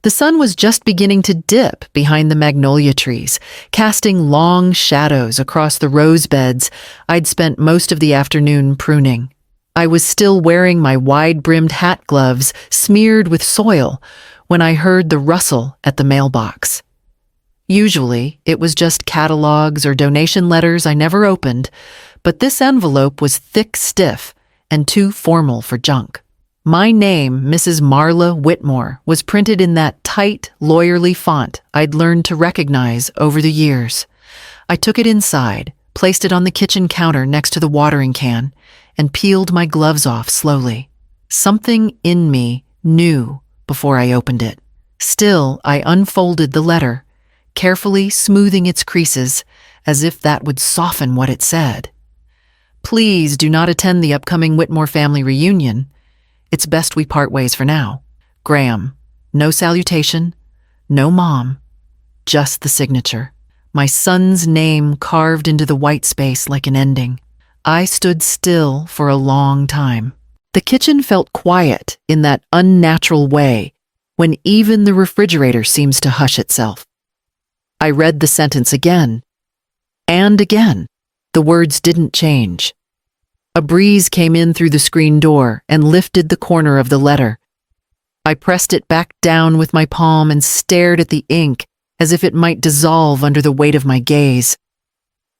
The sun was just beginning to dip behind the magnolia trees, casting long shadows across the rose beds I'd spent most of the afternoon pruning. I was still wearing my wide-brimmed hat gloves smeared with soil when I heard the rustle at the mailbox. Usually, it was just catalogs or donation letters I never opened, but this envelope was thick, stiff, and too formal for junk. My name, Mrs. Marla Whitmore, was printed in that tight, lawyerly font I'd learned to recognize over the years. I took it inside, placed it on the kitchen counter next to the watering can, and peeled my gloves off slowly. Something in me knew before I opened it. Still, I unfolded the letter, carefully smoothing its creases, as if that would soften what it said. Please do not attend the upcoming Whitmore family reunion. It's best we part ways for now. Graham. No salutation, no mom, just the signature. My son's name carved into the white space like an ending. I stood still for a long time. The kitchen felt quiet in that unnatural way when even the refrigerator seems to hush itself. I read the sentence again and again. The words didn't change. A breeze came in through the screen door and lifted the corner of the letter. I pressed it back down with my palm and stared at the ink as if it might dissolve under the weight of my gaze.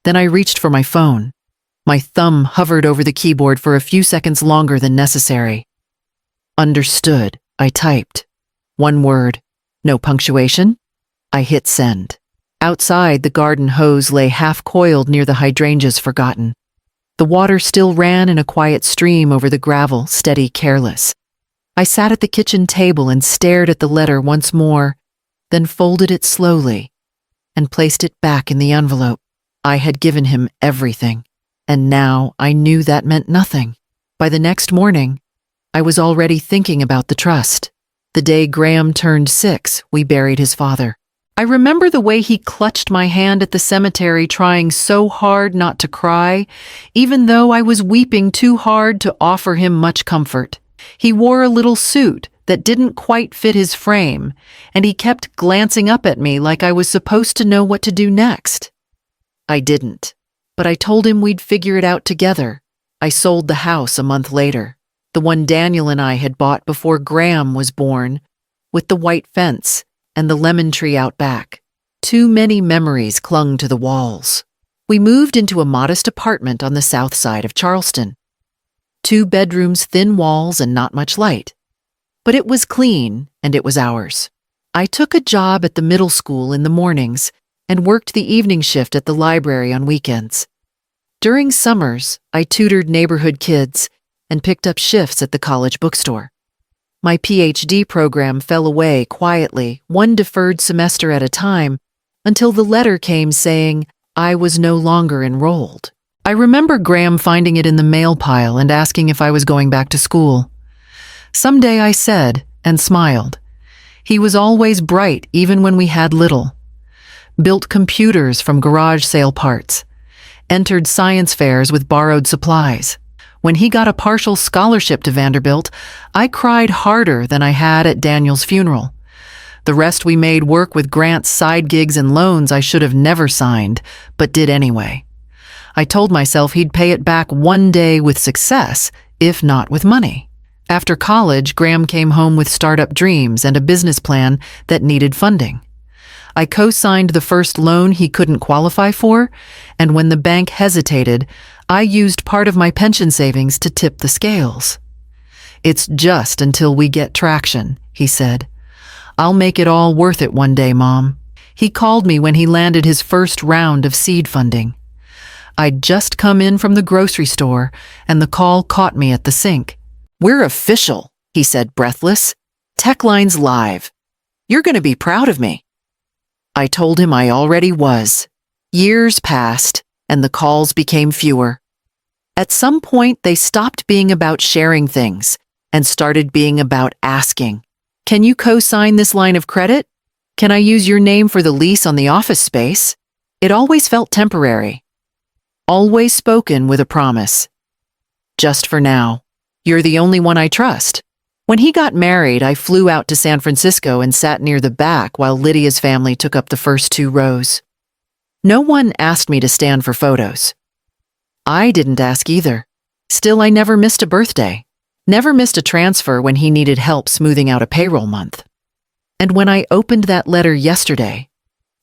Then I reached for my phone. My thumb hovered over the keyboard for a few seconds longer than necessary. Understood, I typed. One word, no punctuation. I hit send. Outside, the garden hose lay half-coiled near the hydrangeas forgotten. The water still ran in a quiet stream over the gravel, steady, careless. I sat at the kitchen table and stared at the letter once more, then folded it slowly and placed it back in the envelope. I had given him everything, and now I knew that meant nothing. By the next morning, I was already thinking about the trust. The day Graham turned 6, we buried his father. I remember the way he clutched my hand at the cemetery, trying so hard not to cry, even though I was weeping too hard to offer him much comfort. He wore a little suit that didn't quite fit his frame, and he kept glancing up at me like I was supposed to know what to do next. I didn't, but I told him we'd figure it out together. I sold the house a month later, the one Daniel and I had bought before Graham was born, with the white fence and the lemon tree out back. Too many memories clung to the walls. We moved into a modest apartment on the south side of Charleston. 2 bedrooms, thin walls, and not much light. But it was clean, and it was ours. I took a job at the middle school in the mornings and worked the evening shift at the library on weekends. During summers, I tutored neighborhood kids and picked up shifts at the college bookstore. My PhD program fell away quietly, one deferred semester at a time, until the letter came saying I was no longer enrolled. I remember Graham finding it in the mail pile and asking if I was going back to school. Someday, I said, and smiled. He was always bright, even when we had little. Built computers from garage sale parts. Entered science fairs with borrowed supplies. When he got a partial scholarship to Vanderbilt, I cried harder than I had at Daniel's funeral. The rest we made work with grants, side gigs, and loans I should have never signed, but did anyway. I told myself he'd pay it back one day with success, if not with money. After college, Graham came home with startup dreams and a business plan that needed funding. I co-signed the first loan he couldn't qualify for, and when the bank hesitated, I used part of my pension savings to tip the scales. It's just until we get traction, he said. I'll make it all worth it one day, Mom. He called me when he landed his first round of seed funding. I'd just come in from the grocery store, and the call caught me at the sink. We're official, he said, breathless. Techline's live. You're going to be proud of me. I told him I already was. Years passed, and the calls became fewer. At some point, they stopped being about sharing things and started being about asking. Can you co-sign this line of credit? Can I use your name for the lease on the office space? It always felt temporary. Always spoken with a promise. Just for now. You're the only one I trust. When he got married, I flew out to San Francisco and sat near the back while Lydia's family took up the first 2 rows. No one asked me to stand for photos. I didn't ask either. Still, I never missed a birthday. Never missed a transfer when he needed help smoothing out a payroll month. And when I opened that letter yesterday,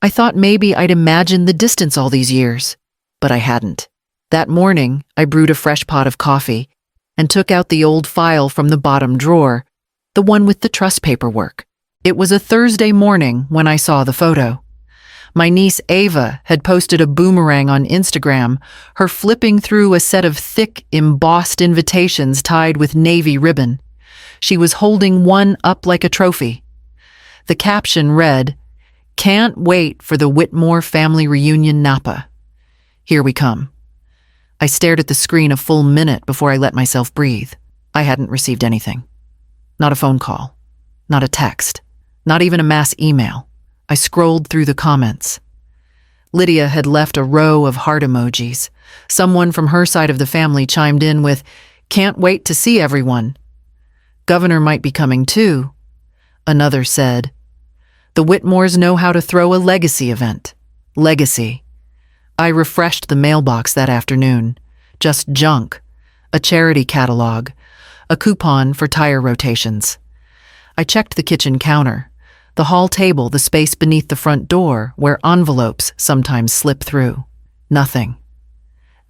I thought maybe I'd imagined the distance all these years, but I hadn't. That morning, I brewed a fresh pot of coffee and took out the old file from the bottom drawer, the one with the trust paperwork. It was a Thursday morning when I saw the photo. My niece Ava had posted a boomerang on Instagram, her flipping through a set of thick, embossed invitations tied with navy ribbon. She was holding one up like a trophy. The caption read, "Can't wait for the Whitmore family reunion Napa. Here we come." I stared at the screen a full minute before I let myself breathe. I hadn't received anything. Not a phone call. Not a text. Not even a mass email. I scrolled through the comments. Lydia had left a row of heart emojis. Someone from her side of the family chimed in with, "Can't wait to see everyone. Governor might be coming too." Another said, "The Whitmores know how to throw a legacy event." Legacy. I refreshed the mailbox that afternoon. Just junk. A charity catalog. A coupon for tire rotations. I checked the kitchen counter. The hall table, the space beneath the front door, where envelopes sometimes slip through. Nothing.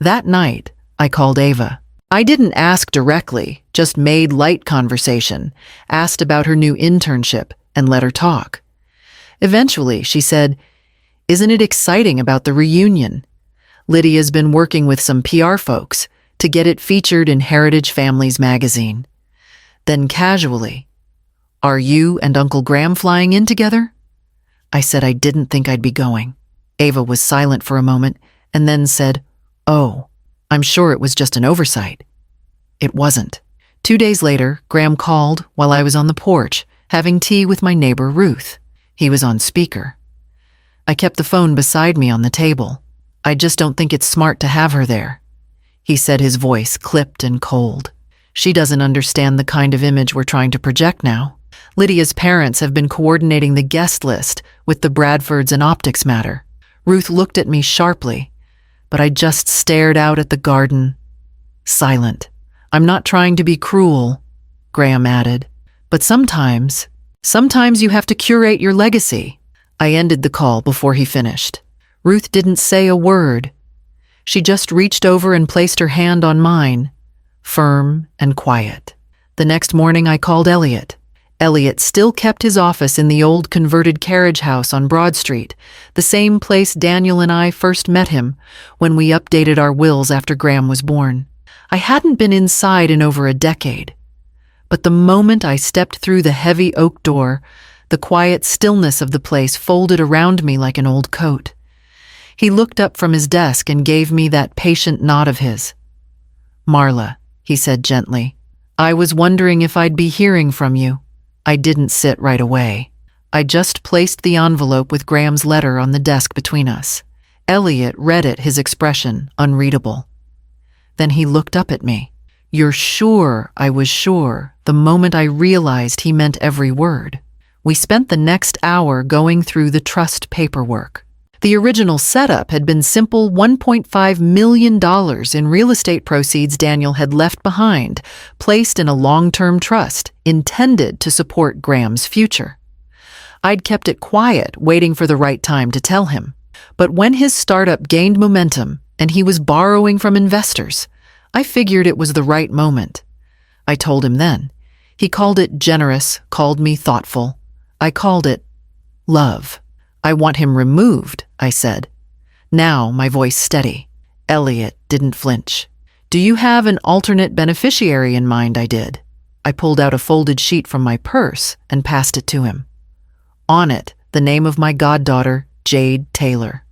That night, I called Ava. I didn't ask directly, just made light conversation, asked about her new internship, and let her talk. Eventually, she said, "Isn't it exciting about the reunion? Lydia's been working with some PR folks to get it featured in Heritage Families magazine." Then casually, "Are you and Uncle Graham flying in together?" I said I didn't think I'd be going. Ava was silent for a moment and then said, "Oh, I'm sure it was just an oversight." It wasn't. 2 days later, Graham called while I was on the porch, having tea with my neighbor Ruth. He was on speaker. I kept the phone beside me on the table. "I just don't think it's smart to have her there," he said, his voice clipped and cold. "She doesn't understand the kind of image we're trying to project now. Lydia's parents have been coordinating the guest list with the Bradfords and Optics Matter." Ruth looked at me sharply, but I just stared out at the garden, silent. "I'm not trying to be cruel," Graham added, "but sometimes you have to curate your legacy." I ended the call before he finished. Ruth didn't say a word. She just reached over and placed her hand on mine, firm and quiet. The next morning I called Elliot. Elliot still kept his office in the old converted carriage house on Broad Street, the same place Daniel and I first met him when we updated our wills after Graham was born. I hadn't been inside in over a decade, but the moment I stepped through the heavy oak door, the quiet stillness of the place folded around me like an old coat. He looked up from his desk and gave me that patient nod of his. "Marla," he said gently, "I was wondering if I'd be hearing from you." I didn't sit right away. I just placed the envelope with Graham's letter on the desk between us. Elliot read it, his expression unreadable. Then he looked up at me. "You're sure?" I was sure the moment I realized he meant every word. We spent the next hour going through the trust paperwork. The original setup had been simple $1.5 million in real estate proceeds Daniel had left behind, placed in a long-term trust intended to support Graham's future. I'd kept it quiet, waiting for the right time to tell him. But when his startup gained momentum and he was borrowing from investors, I figured it was the right moment. I told him then. He called it generous, called me thoughtful. I called it love. "I want him removed," I said. Now my voice steady. Elliot didn't flinch. "Do you have an alternate beneficiary in mind?" I did. I pulled out a folded sheet from my purse and passed it to him. On it, the name of my goddaughter, Jade Taylor.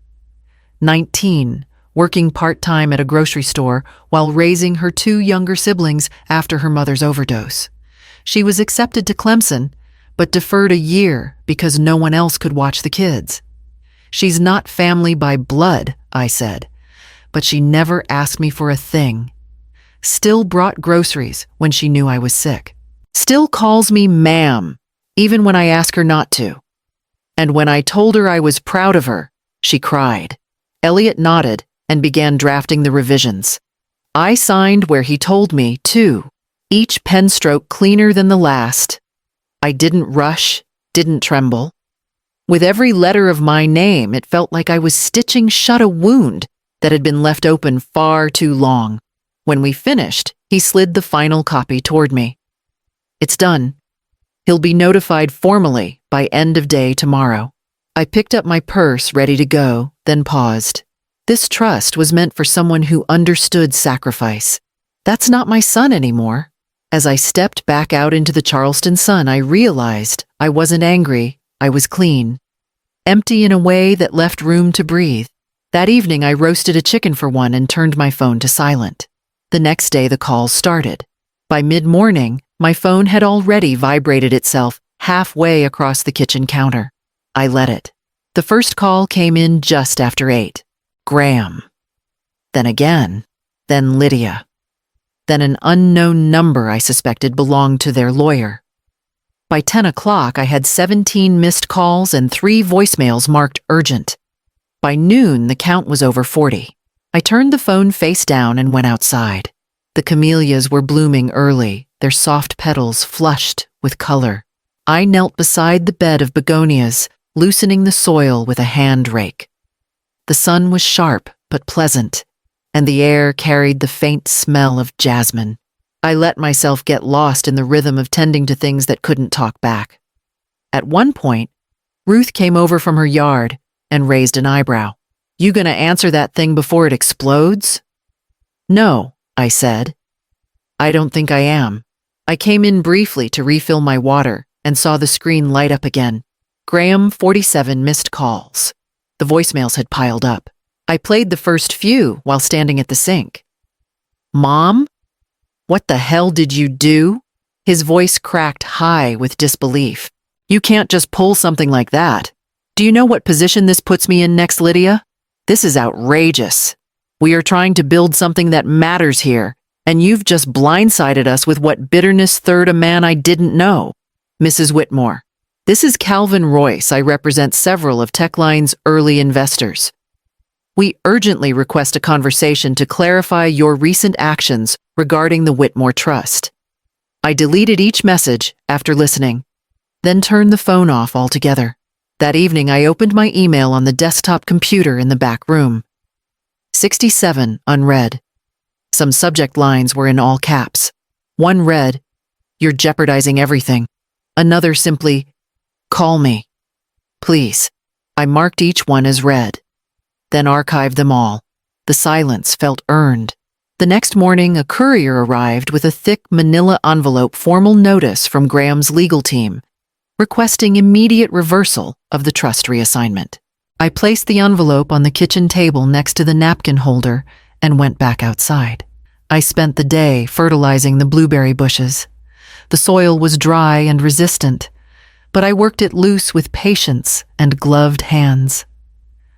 19, working part-time at a grocery store while raising her 2 younger siblings after her mother's overdose. She was accepted to Clemson, but deferred a year because no one else could watch the kids. "She's not family by blood," I said, but she never asked me for a thing. Still brought groceries when she knew I was sick. Still calls me ma'am, even when I ask her not to. And when I told her I was proud of her, she cried. Elliot nodded and began drafting the revisions. I signed where he told me, too, each pen stroke cleaner than the last. I didn't rush, didn't tremble. With every letter of my name, it felt like I was stitching shut a wound that had been left open far too long. When we finished, he slid the final copy toward me. It's done. He'll be notified formally by end of day tomorrow. I picked up my purse, ready to go, then paused. This trust was meant for someone who understood sacrifice. That's not my son anymore. As I stepped back out into the Charleston sun, I realized I wasn't angry, I was clean. Empty in a way that left room to breathe. That evening, I roasted a chicken for one and turned my phone to silent. The next day, the calls started. By mid-morning, my phone had already vibrated itself halfway across the kitchen counter. I let it. The first call came in just after 8. Graham. Then again. Then Lydia. Then an unknown number I suspected belonged to their lawyer. By 10 o'clock, I had 17 missed calls and 3 voicemails marked urgent. By noon, the count was over 40. I turned the phone face down and went outside. The camellias were blooming early, their soft petals flushed with color. I knelt beside the bed of begonias, loosening the soil with a hand rake. The sun was sharp but pleasant, and the air carried the faint smell of jasmine. I let myself get lost in the rhythm of tending to things that couldn't talk back. At one point, Ruth came over from her yard and raised an eyebrow. You gonna answer that thing before it explodes? No, I said. I don't think I am. I came in briefly to refill my water and saw the screen light up again. Graham, 47 missed calls. The voicemails had piled up. I played the first few while standing at the sink. Mom? What the hell did you do? His voice cracked high with disbelief. You can't just pull something like that. Do you know what position this puts me in next, Lydia? This is outrageous. We are trying to build something that matters here, and you've just blindsided us with what bitterness third a man I didn't know. Mrs. Whitmore, this is Calvin Royce. I represent several of TechLine's early investors. We urgently request a conversation to clarify your recent actions regarding the Whitmore Trust. I deleted each message after listening, then turned the phone off altogether. That evening, I opened my email on the desktop computer in the back room. 67 unread. Some subject lines were in all caps. One read, "You're jeopardizing everything." Another simply, "Call me, please." I marked each one as read, then archived them all. The silence felt earned. The next morning, a courier arrived with a thick manila envelope formal notice from Graham's legal team, requesting immediate reversal of the trust reassignment. I placed the envelope on the kitchen table next to the napkin holder and went back outside. I spent the day fertilizing the blueberry bushes. The soil was dry and resistant, but I worked it loose with patience and gloved hands.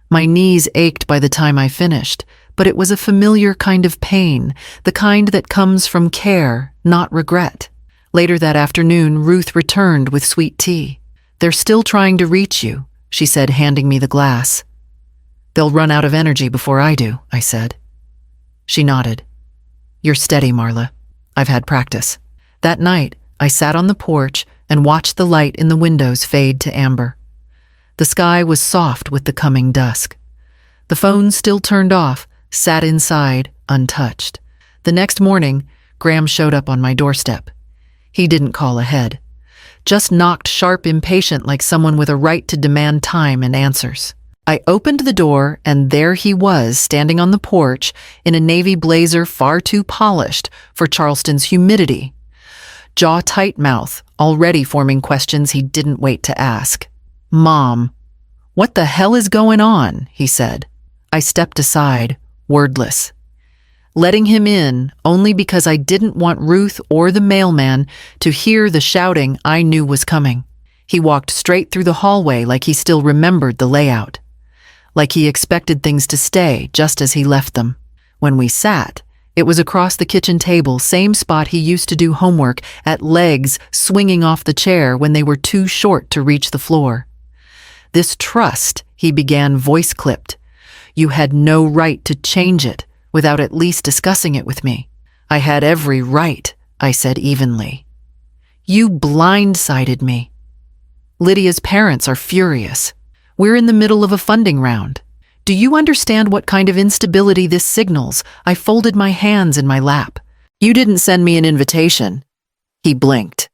My knees ached by the time I finished, but it was a familiar kind of pain, the kind that comes from care, not regret. Later that afternoon, Ruth returned with sweet tea. "They're still trying to reach you," she said, handing me the glass. "They'll run out of energy before I do," I said. She nodded. "You're steady, Marla. I've had practice." That night, I sat on the porch and watched the light in the windows fade to amber. The sky was soft with the coming dusk. The phone still turned off, sat inside, untouched. The next morning, Graham showed up on my doorstep. He didn't call ahead, just knocked sharp, impatient, like someone with a right to demand time and answers. I opened the door, and there he was, standing on the porch in a navy blazer far too polished for Charleston's humidity. Jaw-tight mouth, already forming questions he didn't wait to ask. "Mom, what the hell is going on?" he said. I stepped aside, wordless, letting him in only because I didn't want Ruth or the mailman to hear the shouting I knew was coming. He walked straight through the hallway like he still remembered the layout, like he expected things to stay just as he left them. When we sat, It was across the kitchen table, same spot he used to do homework, at legs swinging off the chair when they were too short to reach the floor. "This trust," he began, voice clipped. "You had no right to change it without at least discussing it with me." "I had every right," I said evenly. "You blindsided me. Lydia's parents are furious. We're in the middle of a funding round. Do you understand what kind of instability this signals?" I folded my hands in my lap. "You didn't send me an invitation." He blinked.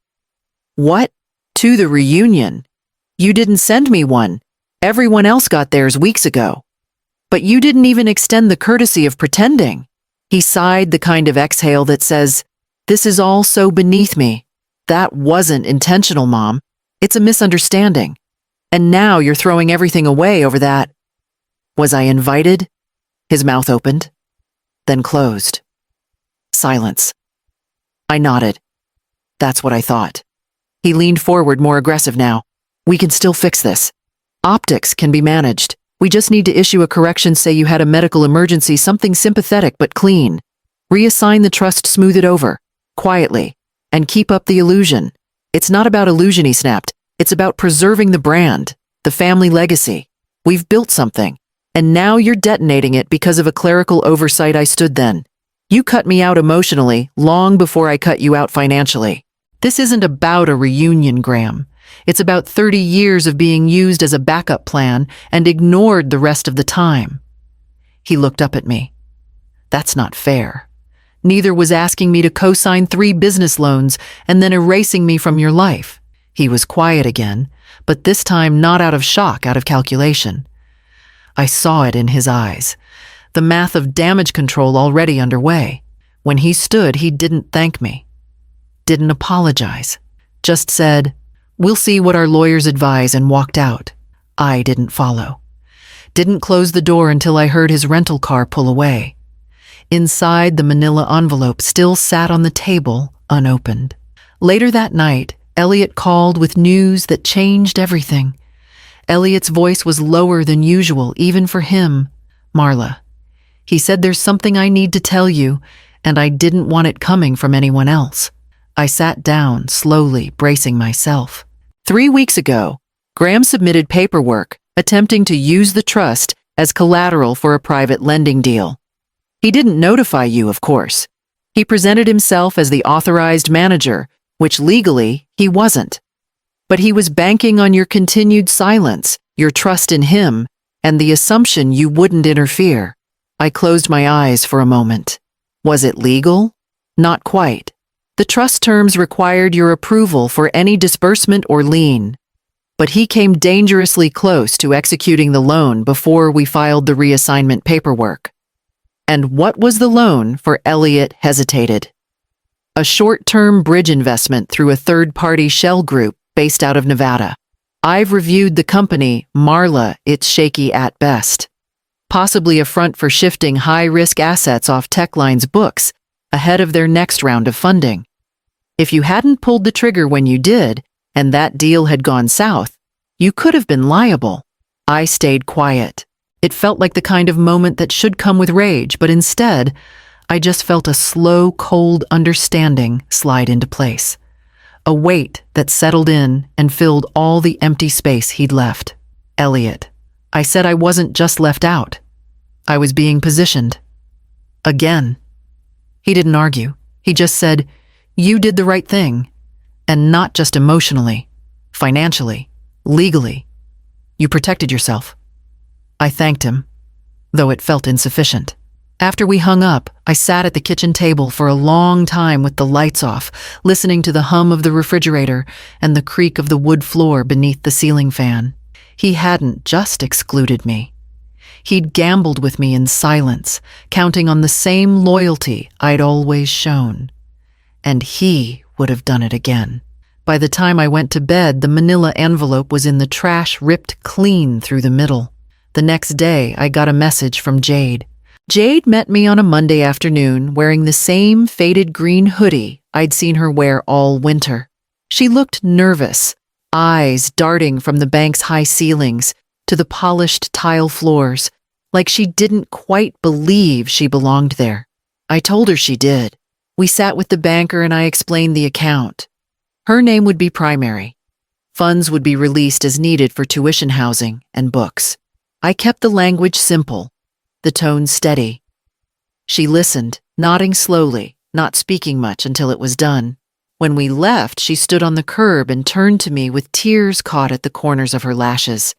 "What? To the reunion? You didn't send me one. Everyone else got theirs weeks ago. But you didn't even extend the courtesy of pretending." He sighed, the kind of exhale that says, "This is all so beneath me. That wasn't intentional, Mom. It's a misunderstanding. And now you're throwing everything away over that." "Was I invited?" His mouth opened, then closed. Silence. I nodded. "That's what I thought." He leaned forward, more aggressive now. "We can still fix this. Optics can be managed. We just need to issue a correction, say you had a medical emergency, something sympathetic but clean. Reassign the trust, smooth it over, quietly, and keep up the illusion. It's not about illusion," he snapped. "It's about preserving the brand, the family legacy. We've built something, and now you're detonating it because of a clerical oversight." I stood then. "You cut me out emotionally long before I cut you out financially. This isn't about a reunion, Graham. It's about 30 years of being used as a backup plan and ignored the rest of the time." He looked up at me. "That's not fair. Neither was asking me to co-sign 3 business loans and then erasing me from your life." He was quiet again, but this time not out of shock, out of calculation. I saw it in his eyes, the math of damage control already underway. When he stood, he didn't thank me, didn't apologize, just said, "We'll see what our lawyers advise," and walked out. I didn't follow. Didn't close the door until I heard his rental car pull away. Inside, the manila envelope still sat on the table, unopened. Later that night, Elliot called with news that changed everything. Elliot's voice was lower than usual, even for him. "Marla," he said, "there's something I need to tell you, and I didn't want it coming from anyone else." I sat down, slowly bracing myself. 3 weeks ago, Graham submitted paperwork attempting to use the trust as collateral for a private lending deal. He didn't notify you, of course. He presented himself as the authorized manager, which legally he wasn't. But he was banking on your continued silence, your trust in him, and the assumption you wouldn't interfere. I closed my eyes for a moment. Was it legal? Not quite. The trust terms required your approval for any disbursement or lien. But he came dangerously close to executing the loan before we filed the reassignment paperwork. And what was the loan for? Elliot hesitated. A short-term bridge investment through a third-party shell group based out of Nevada. I've reviewed the company, Marla, it's shaky at best. Possibly a front for shifting high-risk assets off Techline's books ahead of their next round of funding. If you hadn't pulled the trigger when you did, and that deal had gone south, you could have been liable. I stayed quiet. It felt like the kind of moment that should come with rage, but instead, I just felt a slow, cold understanding slide into place. A weight that settled in and filled all the empty space he'd left. "Elliot," I said, "I wasn't just left out. I was being positioned. Again." He didn't argue. He just said, "You did the right thing. And not just emotionally, financially, legally. You protected yourself." I thanked him, though it felt insufficient. After we hung up, I sat at the kitchen table for a long time with the lights off, listening to the hum of the refrigerator and the creak of the wood floor beneath the ceiling fan. He hadn't just excluded me. He'd gambled with me in silence, counting on the same loyalty I'd always shown. And he would have done it again. By the time I went to bed, the manila envelope was in the trash, ripped clean through the middle. The next day, I got a message from Jade. Jade met me on a Monday afternoon wearing the same faded green hoodie I'd seen her wear all winter. She looked nervous, eyes darting from the bank's high ceilings to the polished tile floors, like she didn't quite believe she belonged there. I told her she did. We sat with the banker and I explained the account. Her name would be primary. Funds would be released as needed for tuition, housing, and books. I kept the language simple, the tone steady. She listened, nodding slowly, not speaking much until it was done. When we left, she stood on the curb and turned to me with tears caught at the corners of her lashes.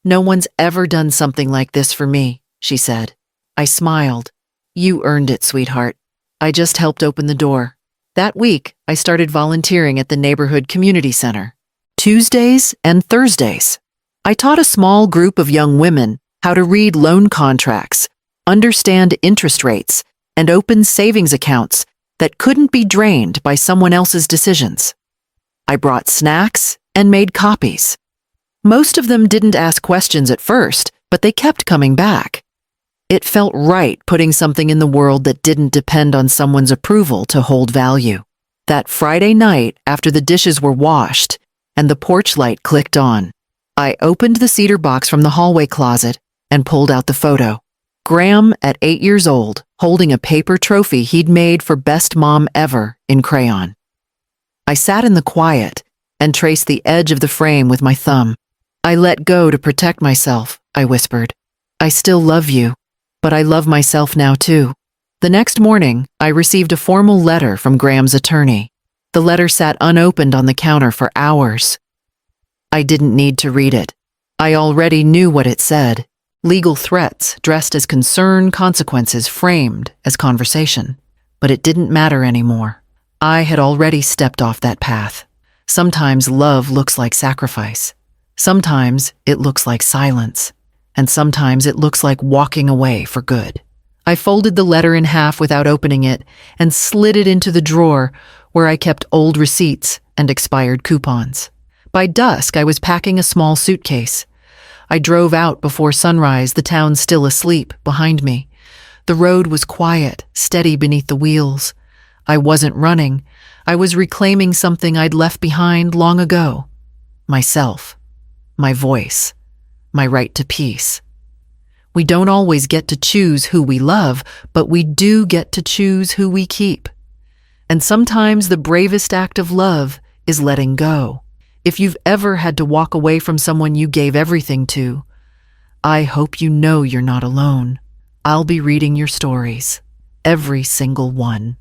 "No one's ever done something like this for me," she said. I smiled. "You earned it, sweetheart." I just helped open the door. That week, I started volunteering at the neighborhood community center. Tuesdays and Thursdays. I taught a small group of young women how to read loan contracts, understand interest rates, and open savings accounts that couldn't be drained by someone else's decisions. I brought snacks and made copies. Most of them didn't ask questions at first, but they kept coming back. It felt right putting something in the world that didn't depend on someone's approval to hold value. That Friday night, after the dishes were washed and the porch light clicked on, I opened the cedar box from the hallway closet and pulled out the photo. Graham, at 8 years old, holding a paper trophy he'd made for best mom ever in crayon. I sat in the quiet and traced the edge of the frame with my thumb. "I let go to protect myself," I whispered. "I still love you, but I love myself now too." The next morning, I received a formal letter from Graham's attorney. The letter sat unopened on the counter for hours. I didn't need to read it. I already knew what it said. Legal threats dressed as concern, consequences framed as conversation. But it didn't matter anymore. I had already stepped off that path. Sometimes love looks like sacrifice. Sometimes it looks like silence. And sometimes it looks like walking away for good. I folded the letter in half without opening it and slid it into the drawer where I kept old receipts and expired coupons. By dusk, I was packing a small suitcase. I drove out before sunrise, the town still asleep behind me. The road was quiet, steady beneath the wheels. I wasn't running. I was reclaiming something I'd left behind long ago. Myself, my voice, my right to peace. We don't always get to choose who we love, but we do get to choose who we keep. And sometimes the bravest act of love is letting go. If you've ever had to walk away from someone you gave everything to, I hope you know you're not alone. I'll be reading your stories, every single one.